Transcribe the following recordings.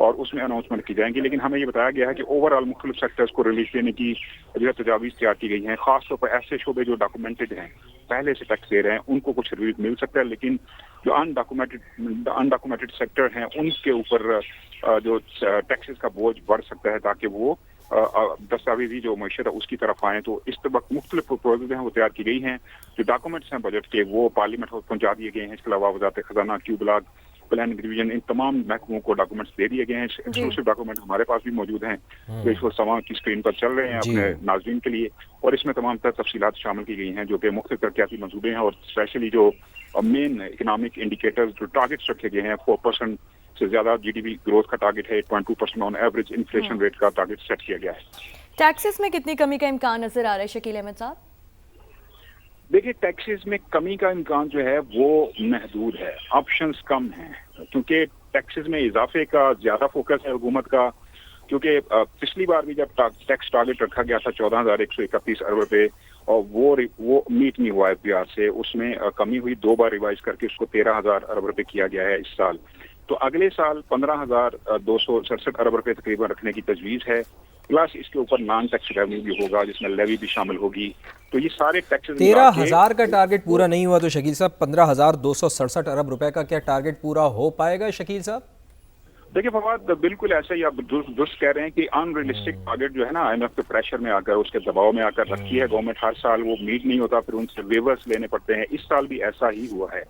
اور اس میں اناؤنسمنٹ کی جائیں گی. لیکن ہمیں یہ بتایا گیا ہے کہ اوور آل مختلف سیکٹرز کو ریلیف دینے کی جو ہے تجاویز تیار کی گئی ہیں. خاص طور پر ایسے شعبے جو ڈاکومنٹڈ ہیں, پہلے سے ٹیکس دے رہے ہیں, ان کو کچھ ریلیف مل سکتا ہے, لیکن جو انڈاکومنٹڈ سیکٹر ہیں ان کے اوپر جو ٹیکسز کا بوجھ بڑھ سکتا ہے تاکہ وہ دستاویزی جو معیشت ہے اس کی طرف آئیں. تو اس وقت مختلف پروپوزل ہیں وہ تیار کی گئی ہیں. جو ڈاکومنٹس ہیں بجٹ کے وہ پارلیمنٹ ہاؤس پہنچا دیے گئے ہیں. اس کے علاوہ وزارت خزانہ, کیو بلاک, پلاننگ ڈویژن, ان تمام محکموں کو ڈاکومنٹس دے دیے گئے ہیں. ایکسکلوسیو ڈاکومنٹ ہمارے پاس بھی موجود ہیں جو اس وقت سما کی اسکرین پر چل رہے ہیں اپنے ناظرین کے لیے, اور اس میں تمام تر تفصیلات شامل کی گئی ہیں جو کہ مختلف ترقیاتی منصوبے ہیں, اور اسپیشلی جو مین اکنامک انڈیکیٹرز جو ٹارگیٹس رکھے گئے ہیں. 4% سے زیادہ جی ڈی پی گروتھ کا ٹارگیٹ ہے, 8.2% آن ایوریج انفلیشن ریٹ کا ٹارگیٹ سیٹ کیا گیا ہے. ٹیکسز میں کتنی کمی کا امکان نظر آ رہا ہے شکیل احمد صاحب؟ دیکھیے ٹیکسز میں کمی کا امکان جو ہے وہ محدود ہے, آپشنز کم ہیں, کیونکہ ٹیکسز میں اضافے کا زیادہ فوکس ہے حکومت کا. کیونکہ پچھلی بار بھی جب ٹیکس ٹارگیٹ رکھا گیا تھا 14,131 ارب روپے, اور وہ میٹ نہیں ہوا ایف بی آر سے, اس میں کمی ہوئی, 2 بار ریوائز کر کے اس کو 13,000 ارب روپے کیا گیا ہے اس سال. تو اگلے سال 15,267 ارب روپے تقریباً رکھنے کی تجویز ہے, پلس اس کے اوپر نان ٹیکس ریونیو بھی ہوگا جس میں لیوی بھی شامل ہوگی. تو یہ سارے ٹیکسز 13,000 کا ٹارگیٹ پورا نہیں ہوا تو شکیل صاحب 15,267 ارب روپے کا کیا ٹارگیٹ پورا ہو پائے گا شکیل صاحب؟ دیکھیے فواد, بالکل ایسا ہی آپ درست کہہ رہے ہیں کہ ان ریئلسٹک ٹارگیٹ جو ہے نا IMF کے پریشر میں آ کر, اس کے دباؤ میں آ کر رکھی ہے گورنمنٹ. ہر سال وہ میٹ نہیں ہوتا, پھر ان سے ویورز لینے پڑتے ہیں. اس سال بھی ایسا ہی ہوا ہے,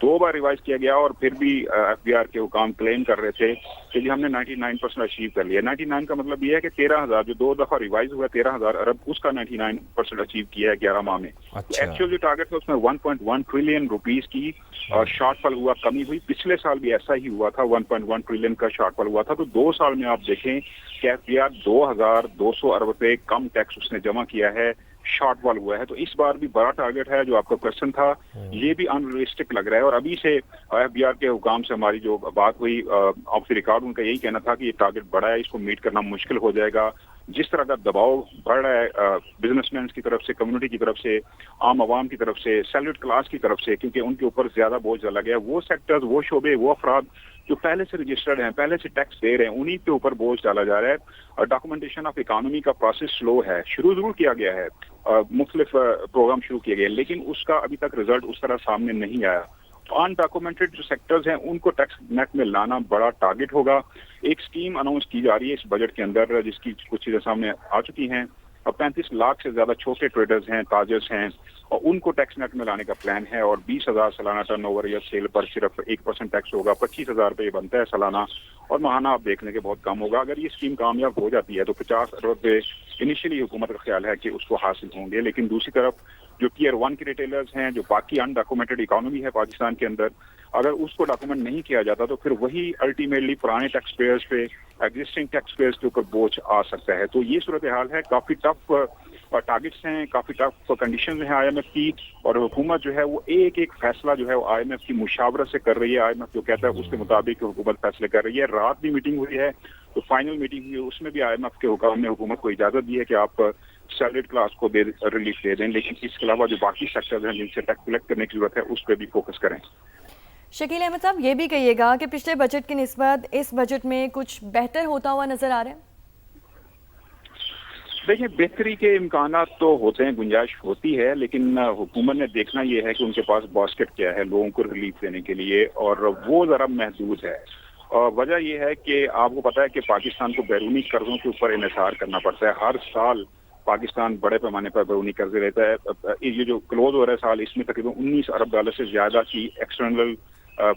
2 بار ریوائز کیا گیا, اور پھر بھی ایف بی آر کے حکام کلیم کر رہے تھے کہ جی ہم نے 99% اچیو کر لیا. 99 کا مطلب یہ ہے کہ 13,000 جو 2 دفعہ ریوائز ہوا 13,000 ارب, اس کا 99% اچیو کیا ہے 11 ماہ میں. ایکچوئل جو ٹارگیٹ تھا اس میں 1.1 ٹریلین روپیز کی شارٹ فال ہوا, کمی ہوئی. پچھلے سال بھی ایسا ہی ہوا تھا, 1.1 ٹریلین کا شارٹ فال ہوا تھا. تو 2 سال میں آپ دیکھیں کہ ایف بی آر 2,200 ارب روپے کم ٹیکس اس نے جمع کیا ہے, شارٹ فال ہوا ہے. تو اس بار بھی بڑا ٹارگیٹ ہے. جو آپ کا کوشچن تھا یہ بھی ان ریئلسٹک لگ رہا ہے, اور ابھی سے ایف بی آر کے حکام سے ہماری جو بات ہوئی آف دی ریکارڈ, ان کا یہی کہنا تھا کہ یہ ٹارگیٹ بڑا ہے, اس کو میٹ کرنا مشکل ہو جائے گا. جس طرح کا دباؤ بڑھ رہا ہے بزنس مینس کی طرف سے, کمیونٹی کی طرف سے, عام عوام کی طرف سے, سیلریڈ کلاس کی طرف سے, کیونکہ ان کے اوپر زیادہ بوجھ ڈالا گیا. وہ سیکٹرز, وہ شعبے, وہ افراد جو پہلے سے رجسٹرڈ ہیں, پہلے سے ٹیکس دے رہے ہیں, انہی کے اوپر بوجھ ڈالا جا رہا ہے. ڈاکومنٹیشن آف اکانومی کا پروسیس سلو ہے, شروع ضرور کیا گیا ہے, مختلف پروگرام شروع کیے گئے, لیکن اس کا ابھی تک رزلٹ اس طرح سامنے نہیں آیا. ان ڈاکومنٹڈ جو سیکٹرز ہیں ان کو ٹیکس نیٹ میں لانا بڑا ٹارگیٹ ہوگا. ایک اسکیم اناؤنس کی جا رہی ہے اس بجٹ کے اندر جس کی کچھ چیزیں سامنے آ چکی ہیں. 35 لاکھ سے زیادہ چھوٹے ٹریڈرز ہیں, تاجرز ہیں, اور ان کو ٹیکس نیٹ میں لانے کا پلان ہے. اور 20,000 سالانہ ٹرن اوور یا سیل پر صرف 1% ٹیکس ہوگا. 25,000 روپے بنتا ہے سالانہ, اور ماہانہ آپ دیکھ لیں کہ بہت کم ہوگا. اگر یہ اسکیم کامیاب ہو جاتی ہے تو 50 ارب روپے انیشلی حکومت کا خیال ہے کہ اس کو حاصل ہوں گے. لیکن دوسری طرف جو ٹیئر 1 کے ریٹیلرز ہیں, جو باقی ان ڈاکومنٹڈ اکانومی ہے پاکستان کے اندر, اگر اس کو ڈاکومنٹ نہیں کیا جاتا تو پھر وہی الٹیمیٹلی پرانے ٹیکس پیئرز پہ, ایگزسٹنگ ٹیکس پیئرز کے اوپر بوجھ آ سکتا ہے. تو یہ صورتحال ہے. کافی ٹف ٹارگیٹس ہیں, کافی ٹف کنڈیشنز ہیں IMF کی, اور حکومت جو ہے وہ ایک ایک فیصلہ جو ہے وہ IMF کی مشاورت سے کر رہی ہے. IMF جو کہتا ہے اس کے مطابق حکومت فیصلے کر رہی ہے. رات بھی میٹنگ ہوئی ہے, تو فائنل میٹنگ ہوئی, اس میں بھی IMF کے حکام نے حکومت کو اجازت دی ہے کہ آپ سیلریڈ کلاس کو ریلیف دے دیں, لیکن اس کے علاوہ جو باقی سیکٹرز ہیں جن سے ٹیکس کلیکٹ کرنے کی ضرورت ہے اس پہ بھی فوکس کریں. شکیل احمد صاحب, یہ بھی کہیے گا کہ پچھلے بجٹ کی نسبت اس بجٹ میں کچھ بہتر ہوتا ہوا نظر آ رہا ہے؟ دیکھیں, بہتری کے امکانات تو ہوتے ہیں, گنجائش ہوتی ہے, لیکن حکومت نے دیکھنا یہ ہے کہ ان کے پاس باسکٹ کیا ہے لوگوں کو ریلیف دینے کے لیے, اور وہ ذرا محدود ہے. وجہ یہ ہے کہ آپ کو پتا ہے کہ پاکستان کو بیرونی قرضوں کے اوپر انحصار کرنا پڑتا ہے. ہر سال پاکستان بڑے پیمانے پر بیرونی قرضے لیتا ہے. یہ جو کلوز ہو رہا ہے سال, اس میں تقریباً 19 ارب ڈالر سے زیادہ کی ایکسٹرنل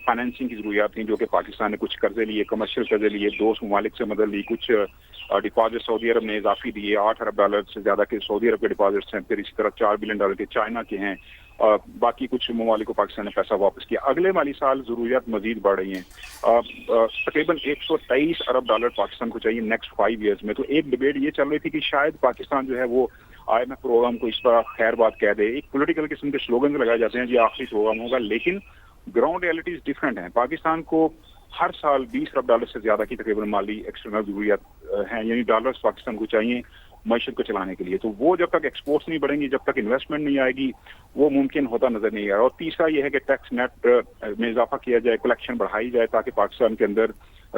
فائنینسنگ کی ضروریات تھیں, جو کہ پاکستان نے کچھ قرضے لیے, کمرشل قرضے لیے, دوست ممالک سے مدد لی, کچھ ڈپازٹ سعودی عرب نے اضافی دیے, 8 ارب ڈالر سے زیادہ کے سعودی عرب کے ڈپازٹس ہیں, پھر اسی طرح 4 بلین ڈالر کے چائنا کے ہیں, باقی کچھ ممالک کو پاکستان نے پیسہ واپس کیا. اگلے مالی سال ضروریات مزید بڑھ رہی ہیں, تقریباً 123 ارب ڈالر پاکستان کو چاہیے نیکسٹ 5 ایئرز میں. تو ایک ڈبیٹ یہ چل رہی تھی کہ شاید پاکستان جو ہے وہ IMF پروگرام کو اس پر خیر بات کہہ دے. ایک پولیٹیکل قسم کے سلوگنز لگائے جاتے ہیں جی آخری پروگرام ہوگا, لیکن گراؤنڈ ریئلٹیز ڈفرینٹ ہیں. پاکستان کو ہر سال 20 ارب ڈالر سے زیادہ کی تقریباً مالی ایکسٹرنل ضروریات ہیں, یعنی ڈالرز پاکستان کو چاہیے معیشت کو چلانے کے لیے. تو وہ جب تک ایکسپورٹس نہیں بڑھیں گی, جب تک انویسٹمنٹ نہیں آئے گی, وہ ممکن ہوتا نظر نہیں آ رہا. اور تیسرا یہ ہے کہ ٹیکس نیٹ میں اضافہ کیا جائے, کلیکشن بڑھائی جائے, تاکہ پاکستان کے اندر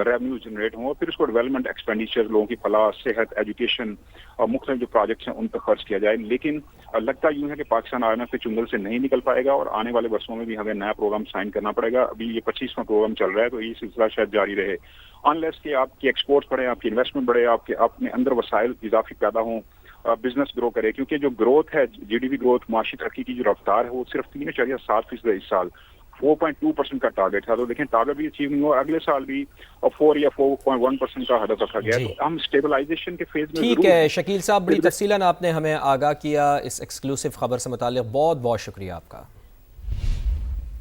ریونیو جنریٹ ہوں اور پھر اس کو ڈیولپمنٹ ایکسپینڈیچر، لوگوں کی فلاح، صحت، ایجوکیشن اور مختلف جو پروجیکٹس ہیں ان پہ خرچ کیا جائے. لیکن لگتا یوں ہے کہ پاکستان IMF کے چنگل سے نہیں نکل پائے گا اور آنے والے برسوں میں بھی ہمیں نیا پروگرام سائن کرنا پڑے گا. ابھی یہ 25واں پروگرام چل رہا ہے تو یہ سلسلہ شاید جاری رہے انلیس کہ آپ کی ایکسپورٹس بڑھیں، آپ کی انویسٹمنٹ بڑھے، آپ کے اپنے اندر وسائل اضافی پیدا ہوں، بزنس گرو کرے. کیونکہ جو گروتھ ہے GDP گروتھ، معاشی ترقی کی جو رفتار ہے وہ صرف 3.7% اس سال، 4.2% کا ٹارگیٹ تھا. تو دیکھیں ٹارگیٹ بھی اچیو نہیں ہوا، اگلے سال بھی 4 یا 4.1% کا ہدف رکھا گیا. تو ہم اسٹیبلائزیشن کے فیز میں ٹھیک ہے شکیل صاحب، بڑی تفصیلاً آپ نے ہمیں آگاہ کیا اس ایکسکلوسیو خبر سے متعلق. بہت بہت شکریہ آپ کا.